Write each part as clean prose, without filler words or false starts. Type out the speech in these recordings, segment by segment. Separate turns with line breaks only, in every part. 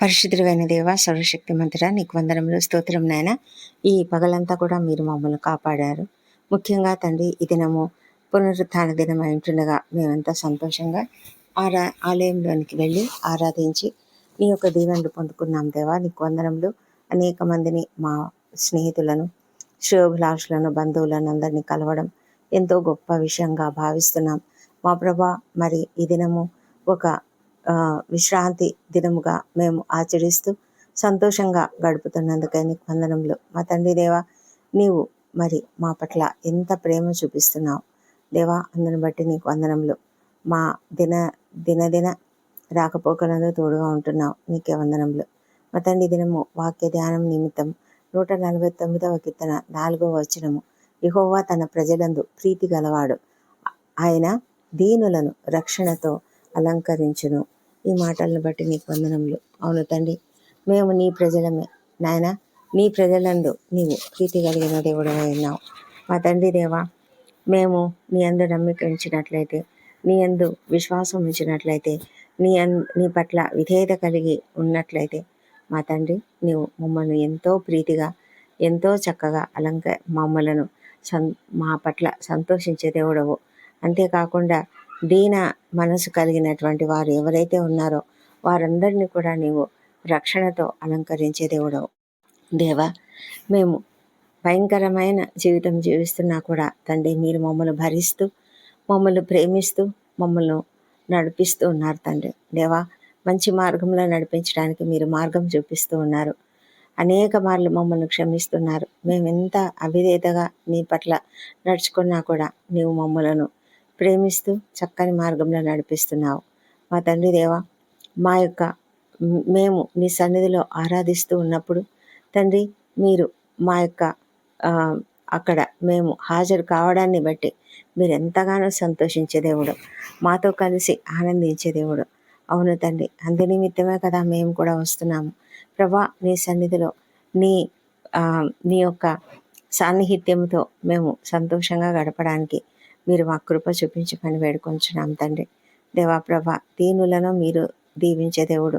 పరిశుద్ధుడైన దేవ, సర్వశక్తి మంతుడా, నీకు వందనములు, స్తోత్రం నాయన. ఈ పగలంతా కూడా మీరు మమ్మల్ని కాపాడారు. ముఖ్యంగా తండ్రి, ఈ దినము పునరుత్థాన దినం ఉంటుండగా మేమంతా సంతోషంగా ఆలయంలోనికి వెళ్ళి ఆరాధించి నీ యొక్క దీవెనలు పొందుకున్నాం దేవా. నీకు వందనములు. అనేక మందిని, మా స్నేహితులను, శ్రేయోభిలాషులను, బంధువులను అందరినీ కలవడం ఎంతో గొప్ప విషయంగా భావిస్తున్నాం మా ప్రభా. మరి ఈ దినము ఒక విశ్రాంతి దినముగా మేము ఆచరిస్తూ సంతోషంగా గడుపుతున్నందుకై నీకు వందనములు. మా తండ్రి దేవా, నీవు మరి మా పట్ల ఎంత ప్రేమ చూపిస్తున్నావు దేవా, అందుని బట్టి నీకు వందనములు. మా దినదిన రాకపోకలందు తోడుగా ఉంటున్నావు, నీకే వందనములు. మా తండ్రి దినము వాక్య ధ్యానం నిమిత్తం 149వ కీర్తన 4వ వచనము, యెహోవా తన ప్రజలందు ప్రీతి గలవాడు, ఆయన దీనులను రక్షణతో అలంకరించును. ఈ మాటలను బట్టి నీకు వందనములు. అవును తండ్రి, మేము నీ ప్రజలమే నాయన. నీ ప్రజలందు నీవు ప్రీతి కలిగిన దేవుడవై ఉన్నావు మా తండ్రి దేవా. మేము నీ అందు నమ్మిక ఉంచినట్లయితే, నీ అందు విశ్వాసం ఉంచినట్లయితే, నీ పట్ల విధేయత కలిగి ఉన్నట్లయితే మా తండ్రి, నీవు మమ్మల్ని ఎంతో ప్రీతిగా ఎంతో చక్కగా మమ్మలను మా పట్ల సంతోషించే దేవుడవు. అంతేకాకుండా దీన మనసు కలిగినటువంటి వారు ఎవరైతే ఉన్నారో వారందరినీ కూడా నీవు రక్షణతో అలంకరించే దేవుడవు దేవా. మేము భయంకరమైన జీవితం జీవిస్తున్నా కూడా తండ్రి, మీరు మమ్మల్ని భరిస్తూ మమ్మల్ని ప్రేమిస్తూ మమ్మల్ని నడిపిస్తూ ఉన్నారు తండ్రి దేవా. మంచి మార్గంలో నడిపించడానికి మీరు మార్గం చూపిస్తూ ఉన్నారు. అనేక మార్లు మమ్మల్ని క్షమిస్తున్నారు. మేము ఎంత అవిధేయతగా నీ పట్ల నడుచుకున్నా కూడా నీవు మమ్మలను ప్రేమిస్తూ చక్కని మార్గంలో నడిపిస్తున్నావు మా తండ్రి దేవా. మేము నీ సన్నిధిలో ఆరాధిస్తూ ఉన్నప్పుడు తండ్రి, మీరు మా యొక్క అక్కడ మేము హాజరు కావడాన్ని బట్టి మీరు ఎంతగానో సంతోషించే దేవుడు, మాతో కలిసి ఆనందించే దేవుడు. అవును తండ్రి, అందు నిమిత్తమే కదా మేము కూడా వస్తున్నాము ప్రభా. నీ సన్నిధిలో నీ యొక్క సాన్నిహిత్యంతో మేము సంతోషంగా గడపడానికి మీరు మా కృప చూపించమని వేడుకొంచున్నాం తండ్రి దేవా. ప్రభా, దీనులను మీరు దీవించే దేవుడు,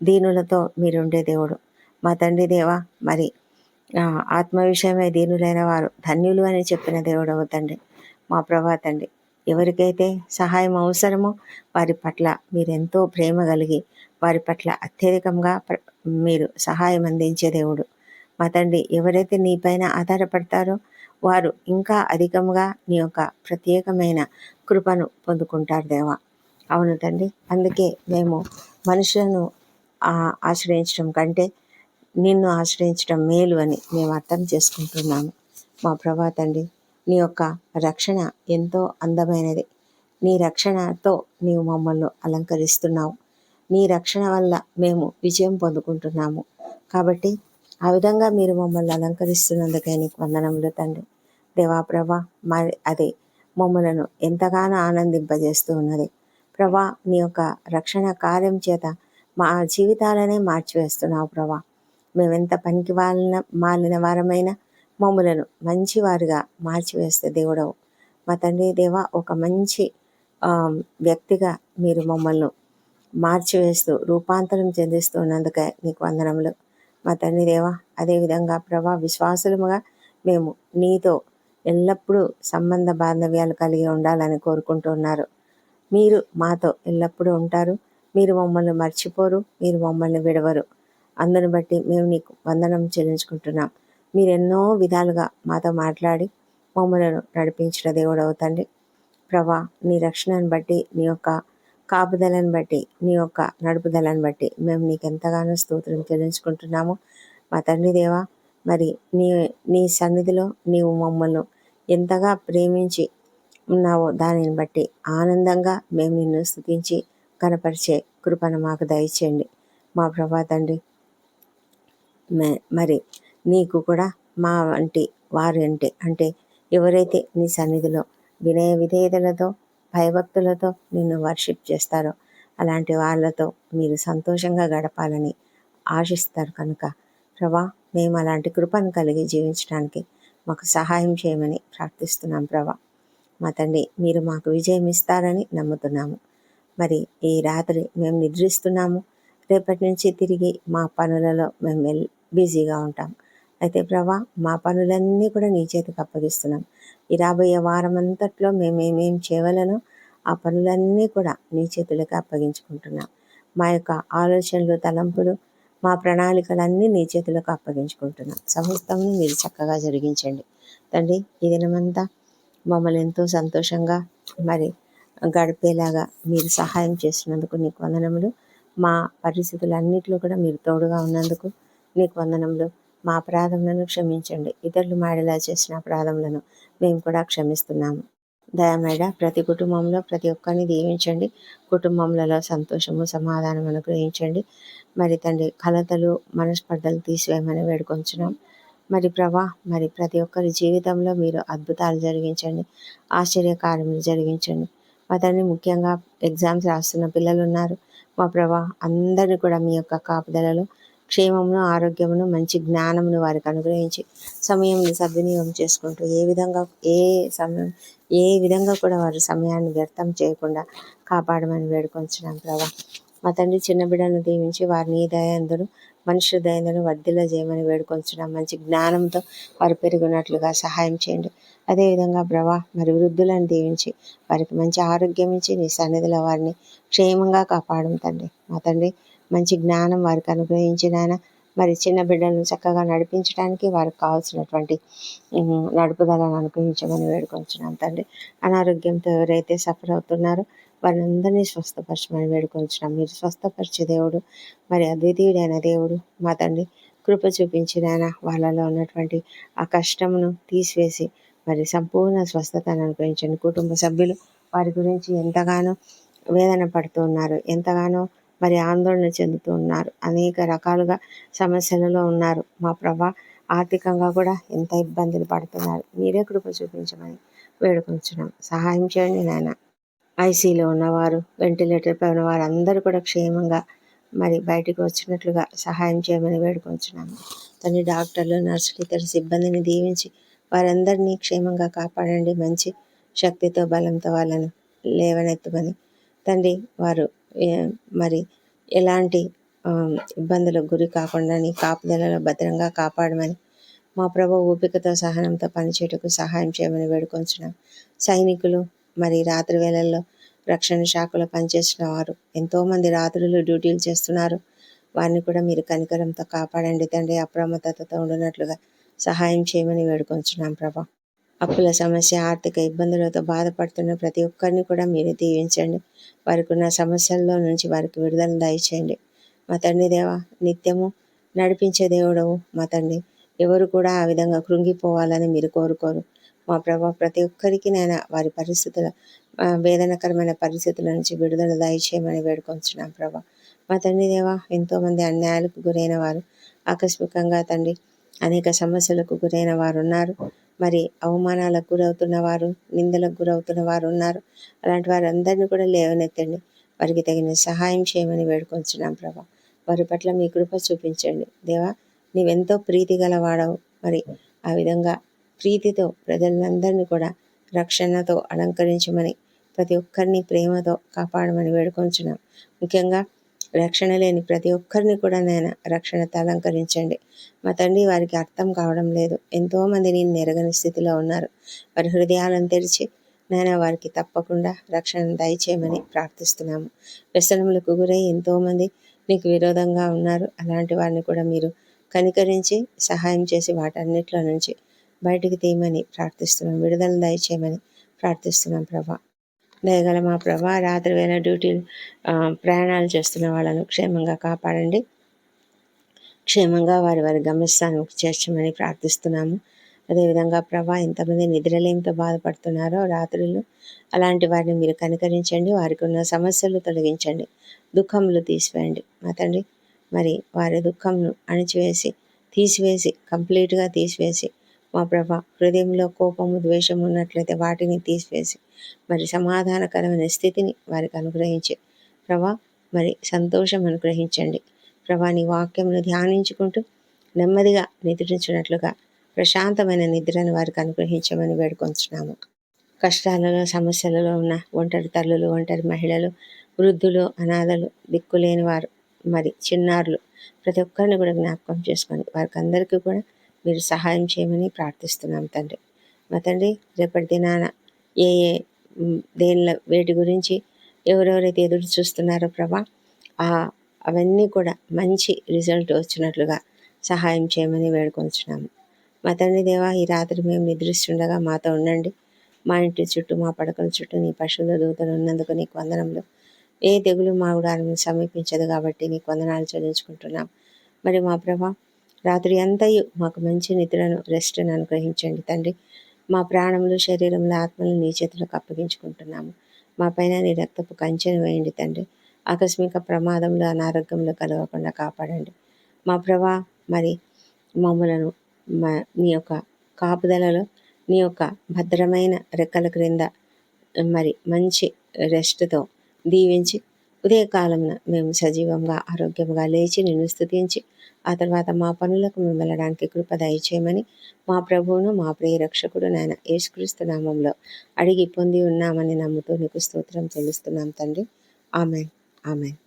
దీనులతో మీరుండే దేవుడు మా తండ్రి దేవా. మరి ఆత్మ విషయమే దీనులైన వారు ధన్యులు అని చెప్పిన దేవుడవు తండ్రి మా ప్రభా. తండ్రి, ఎవరికైతే సహాయం అవసరమో వారి పట్ల మీరెంతో ప్రేమ కలిగి వారి పట్ల అత్యధికంగా మీరు సహాయం అందించే దేవుడు మా తండ్రి. ఎవరైతే నీపైన ఆధారపడతారో వారు ఇంకా అధికంగా నీ యొక్క ప్రత్యేకమైన కృపను పొందుకుంటారు దేవా. అవును తండ్రి, అందుకే మేము మనుషులను ఆశ్రయించడం కంటే నిన్ను ఆశ్రయించడం మేలు అని మేము అర్థం చేసుకుంటున్నాము మా ప్రభా. తండ్రి, నీ యొక్క రక్షణ ఎంతో అందమైనది. నీ రక్షణతో నీవు మమ్మల్ని అలంకరిస్తున్నావు. నీ రక్షణ వల్ల మేము విజయం పొందుకుంటున్నాము కాబట్టి ఆ విధంగా మీరు మమ్మల్ని అలంకరిస్తున్నందుకై నీకు వందనములు తండ్రి దేవా. ప్రభా, మరి అది మమ్మలను ఎంతగానో ఆనందింపజేస్తూ ఉన్నది ప్రభా. నీ యొక్క రక్షణ కార్యం చేత మా జీవితాలనే మార్చివేస్తున్నావు ప్రభా. మేమెంత పనికి మాలిన వారమైనా మమ్మలను మంచివారుగా మార్చివేస్తే దేవుడవు మా తండ్రి దేవా. ఒక మంచి వ్యక్తిగా మీరు మమ్మల్ని మార్చివేస్తూ రూపాంతరం చెందిస్తూ ఉన్నందుకే నీకు వందనములు మా తండ్రి దేవా. అదేవిధంగా ప్రభా, విశ్వాసులముగా మేము నీతో ఎల్లప్పుడూ సంబంధ బాంధవ్యాలు కలిగి ఉండాలని కోరుకుంటున్నారు. మీరు మాతో ఎల్లప్పుడూ ఉంటారు. మీరు మమ్మల్ని మర్చిపోరు, మీరు మమ్మల్ని విడవరు. అందుని బట్టి మేము నీకు వందనం చెల్లించుకుంటున్నాం. మీరు ఎన్నో విధాలుగా మాతో మాట్లాడి మమ్మలను నడిపించిన దేవుడవు తండ్రి ప్రభా. నీ రక్షణను బట్టి, నీ యొక్క కాపుదలను బట్టి, నీ యొక్క నడుపుదలను బట్టి మేము నీకు ఎంతగానో స్తోత్రం చెల్లించుకుంటున్నాము మా తండ్రి దేవా. మరి నీ సన్నిధిలో నీవు మమ్మల్ని ఎంతగా ప్రేమించి ఉన్నావో దానిని బట్టి ఆనందంగా మేము నిన్ను స్తుతించి కనపరిచే కృపను మాకు దయచేయండి మా ప్రభా తండ్రి. మరి నీకు కూడా మా వంటి వారు అంటే ఎవరైతే నీ సన్నిధిలో వినయ విధేయతలతో భయభక్తులతో నిన్ను వర్షిప్ చేస్తారో అలాంటి వాళ్ళతో మీరు సంతోషంగా గడపాలని ఆశిస్తారు కనుక ప్రభా, మేము అలాంటి కృపను కలిగి జీవించడానికి మాకు సహాయం చేయమని ప్రార్థిస్తున్నాం ప్రభా. మా తండ్రి, మీరు మాకు విజయం ఇస్తారని నమ్ముతున్నాము. మరి ఈ రాత్రి మేము నిద్రిస్తున్నాము, రేపటి నుంచి తిరిగి మా పనులలో మేము బిజీగా ఉంటాం. అయితే ప్రభా, మా పనులన్నీ కూడా నీ చేతికి అప్పగిస్తున్నాం. ఈ రాబోయే వారం అంతట్లో మేమేమేం చేయవలనో ఆ పనులన్నీ కూడా నీ చేతులకు అప్పగించుకుంటున్నాం. మా యొక్క ఆలోచనలు, తలంపులు, మా ప్రణాళికలన్నీ నీ చేతులకు అప్పగించుకుంటున్నాం. సమస్తము మీరు చక్కగా జరిగించండి తండ్రి. ఈ దినమంతా మమ్మల్ని ఎంతో సంతోషంగా మరి గడిపేలాగా మీరు సహాయం చేసినందుకు నీకు వందనములు. మా పరిస్థితులన్నిటిలో కూడా మీరు తోడుగా ఉన్నందుకు నీకు వందనములు. మా అపరాధములను క్షమించండి. ఇతరులు మాడేలా చేసిన అపరాధములను మేము కూడా క్షమిస్తున్నాము. దయమేడ ప్రతి కుటుంబంలో ప్రతి ఒక్కరిని దీవించండి. కుటుంబములలో సంతోషము, సమాధానం అనుగ్రహించండి. మరి తండ్రి, కలతలు, మనస్పర్ధలు తీసివేయమని వేడుకొంచున్నాం. మరి ప్రభా, మరి ప్రతి ఒక్కరి జీవితంలో మీరు అద్భుతాలు జరిగించండి, ఆశ్చర్యకార్యములు జరిగించండి. మా తండ్రి, ముఖ్యంగా ఎగ్జామ్స్ రాస్తున్న పిల్లలు ఉన్నారు. మా ప్రభా, అందరినీ కూడా మీ యొక్క కాపుదలలో క్షేమమును, ఆరోగ్యమును, మంచి జ్ఞానమును వారికి అనుగ్రహించి సమయంని సద్వినియోగం చేసుకుంటూ ఏ విధంగా కూడా వారి సమయాన్ని వ్యర్థం చేయకుండా కాపాడమని వేడుకొంచున్నాం ప్రభా. మా తండ్రి, చిన్న బిడ్డలను దీవించి వారిని దయందును మనుషుల దయందును వర్ధిల్ల చేయమని వేడుకొంచున్నాం. మంచి జ్ఞానంతో వారు పెరిగినట్లుగా సహాయం చేయండి. అదేవిధంగా ప్రభా, మరి వృద్ధులను దీవించి వారికి మంచి ఆరోగ్యం ఇచ్చి నీ సన్నిధిలో వారిని క్షేమంగా కాపాడం తండ్రి. మా తండ్రి, మంచి జ్ఞానం వారికి అనుగ్రహించిన మరి చిన్న బిడ్డలను చక్కగా నడిపించడానికి వారికి కావాల్సినటువంటి నడుపుదలను అనుగ్రహించమని వేడుకొంచున్నాం తండ్రి. అనారోగ్యంతో ఎవరైతే సఫర్ అవుతున్నారో వారందరినీ స్వస్థపరచమని వేడుకొంచున్నాం. మీరు స్వస్థపరిచే దేవుడు, మరి అద్వితీయుడైన దేవుడు. మా తండ్రి, కృప చూపించిన వాళ్ళలో ఉన్నటువంటి ఆ కష్టమును తీసివేసి మరి సంపూర్ణ స్వస్థతను అనుగ్రహించండి. కుటుంబ సభ్యులు వారి గురించి ఎంతగానో వేదన పడుతూ ఉన్నారు, ఎంతగానో మరి ఆందోళన చెందుతూ ఉన్నారు, అనేక రకాలుగా సమస్యలలో ఉన్నారు. మా ప్రభా, ఆర్థికంగా కూడా ఎంత ఇబ్బందులు పడుతున్నారు. మీరే కృప చూపించమని వేడుకొంచున్నాం. సహాయం చేయండి నాయన. ఐసీలో ఉన్నవారు, వెంటిలేటర్ పై ఉన్నవారు అందరూ కూడా క్షేమంగా మరి బయటికి వచ్చినట్లుగా సహాయం చేయమని వేడుకొంచున్నాము తండ్రి. డాక్టర్లు, నర్సులు, ఇతర సిబ్బందిని దీవించి వారందరినీ క్షేమంగా కాపాడండి. మంచి శక్తితో, బలంతో వాళ్ళను లేవనెత్తమని తండ్రి. వారు మరి ఎలాంటి ఇబ్బందులకు గురి కాకుండా నీ కాపుదలలో భద్రంగా కాపాడమని మా ప్రభు ఓపికతో, సహనంతో పనిచేయటకు సహాయం చేయమని వేడుకొంచున్నాం. సైనికులు మరి రాత్రి వేళల్లో రక్షణ శాఖలో పనిచేసిన వారు ఎంతోమంది రాత్రులు డ్యూటీలు చేస్తున్నారు. వారిని కూడా మీరు కనికరంతో కాపాడండి తండ్రి. అప్రమత్తతతో ఉండినట్లుగా సహాయం చేయమని వేడుకొంచున్నాం ప్రభా. అప్పుల సమస్య, ఆర్థిక ఇబ్బందులతో బాధపడుతున్న ప్రతి ఒక్కరిని కూడా మీరు దీవించండి. వారికి ఉన్న సమస్యల్లో నుంచి వారికి విడుదల దయచేయండి. మా తండ్రి దేవ, నిత్యము నడిపించే దేవుడవు మా తండ్రి. ఎవరు కూడా ఆ విధంగా కృంగిపోవాలని మీరు కోరుకోరు. మా ప్రభా, ప్రతి ఒక్కరికి నేను వారి పరిస్థితుల వేదనకరమైన పరిస్థితుల నుంచి విడుదల దయచేయమని వేడుకొంచున్నాం ప్రభా. మా తండ్రి దేవ, ఎంతోమంది అన్యాయాలకు గురైన వారు, ఆకస్మికంగా తండ్రి అనేక సమస్యలకు గురైన వారు ఉన్నారు. మరి అవమానాలకు గురవుతున్న వారు, నిందలకు గురవుతున్న వారు ఉన్నారు. అలాంటి వారందరినీ కూడా లేవనెత్తండి. వారికి తగిన సహాయం చేయమని వేడుకొంచున్నాం ప్రభా. వారి పట్ల మీ కృప చూపించండి దేవా. నీవెంతో ప్రీతి గలవాడవు. మరి ఆ విధంగా ప్రీతితో ప్రజలందరినీ కూడా రక్షణతో అలంకరించమని, ప్రతి ఒక్కరిని ప్రేమతో కాపాడమని వేడుకొంచున్నాం. ముఖ్యంగా రక్షణ లేని ప్రతి ఒక్కరిని కూడా నేను రక్షణతో అలంకరించండి. మా తండ్రి, వారికి అర్థం కావడం లేదు. ఎంతోమంది నేను ఎరగని స్థితిలో ఉన్నారు. వారి హృదయాలను తెరిచి నేను వారికి తప్పకుండా రక్షణ దయచేయమని ప్రార్థిస్తున్నాము. వ్యసనములకు గురై ఎంతోమంది నీకు విరోధంగా ఉన్నారు. అలాంటి వారిని కూడా మీరు కనికరించి సహాయం చేసి వాటన్నిటిలో నుంచి బయటికి తీయమని ప్రార్థిస్తున్నాం. విడుదల దయచేయమని ప్రార్థిస్తున్నాం ప్రభా. దయగల మా ప్రభా, రాత్రి వేళ డ్యూటీలు ప్రయాణాలు చేస్తున్న వాళ్ళను క్షేమంగా కాపాడండి. క్షేమంగా వారి వారి గమ్యస్థానానికి చేర్చమని ప్రార్థిస్తున్నాము. అదేవిధంగా ప్రభా, ఎంతమంది నిద్రలేమితో బాధపడుతున్నారో రాత్రులు, అలాంటి వారిని మీరు కనికరించండి. వారికి ఉన్న సమస్యలు తొలగించండి, దుఃఖములు తీసివేయండి మా తండ్రి. మరి వారి దుఃఖంను అణిచివేసి తీసివేసి కంప్లీట్గా తీసివేసి మా ప్రభా, హృదయంలో కోపము, ద్వేషం ఉన్నట్లయితే వాటిని తీసివేసి మరి సమాధానకరమైన స్థితిని వారికి అనుగ్రహించి ప్రభా, మరి సంతోషం అనుగ్రహించండి ప్రభా. నీ వాక్యమును ధ్యానించుకుంటూ నెమ్మదిగా నిద్రించినట్లుగా ప్రశాంతమైన నిద్రను వారికి అనుగ్రహించమని వేడుకొంచున్నాము. కష్టాలలో, సమస్యలలో ఉన్న ఒంటరి తల్లులు, ఒంటరి మహిళలు, వృద్ధులు, అనాథలు, దిక్కులేని వారు మరి చిన్నారులు ప్రతి ఒక్కరిని కూడా జ్ఞాపకం చేసుకొని వారికి అందరికీ కూడా మీరు సహాయం చేయమని ప్రార్థిస్తున్నాం తండ్రి. మా తండ్రి, రేపటి దినాన ఏ ఏ వేటి గురించి ఎవరెవరైతే ఎదురు చూస్తున్నారో ప్రభా, అవన్నీ కూడా మంచి రిజల్ట్ వచ్చినట్లుగా సహాయం చేయమని వేడుకొంచున్నాము. మా తండ్రి దేవా, ఈ రాత్రి మేము నిద్రిస్తుండగా మాతో ఉండండి. మా ఇంటి చుట్టూ, మా పడకల చుట్టూ నీ పరిశుద్ధ దూతలు ఉన్నందుకు నీకు వందనములు. ఏ తెగులు మా గుడాలను సమీపించదు కాబట్టి నీకు వందనాలు చెల్లించుకుంటున్నాం. మరి మా ప్రభా, రాత్రి అంతయు మాకు మంచి నిద్రను, రెస్ట్ను అనుగ్రహించండి తండ్రి. మా ప్రాణములు, శరీరములు, ఆత్మలు నీ చేతులకు అప్పగించుకుంటున్నాము. మా పైన నీ రక్తపు కంచెను వేయండి తండ్రి. ఆకస్మిక ప్రమాదంలో, అనారోగ్యంలో కలగకుండా కాపాడండి మా ప్రభా. మరి మమ్మలను నీ యొక్క కాపుదలలో, నీ యొక్క భద్రమైన రెక్కల క్రింద మరి మంచి రెస్ట్తో దీవించి, ఉదయకాలంలో మేము సజీవంగా, ఆరోగ్యంగా లేచి నిన్ను స్తుతించి ఆ తర్వాత మా పనులకు మేము వెళ్ళడానికి కృప దయచేయమని మా ప్రభువును, మా ప్రియ రక్షకుడు నాయన యేసుక్రీస్తు నామంలో అడిగి పొంది ఉన్నామని నమ్ముతూ నీకు స్తోత్రం చెల్లిస్తున్నాం తండ్రి. Amen, amen.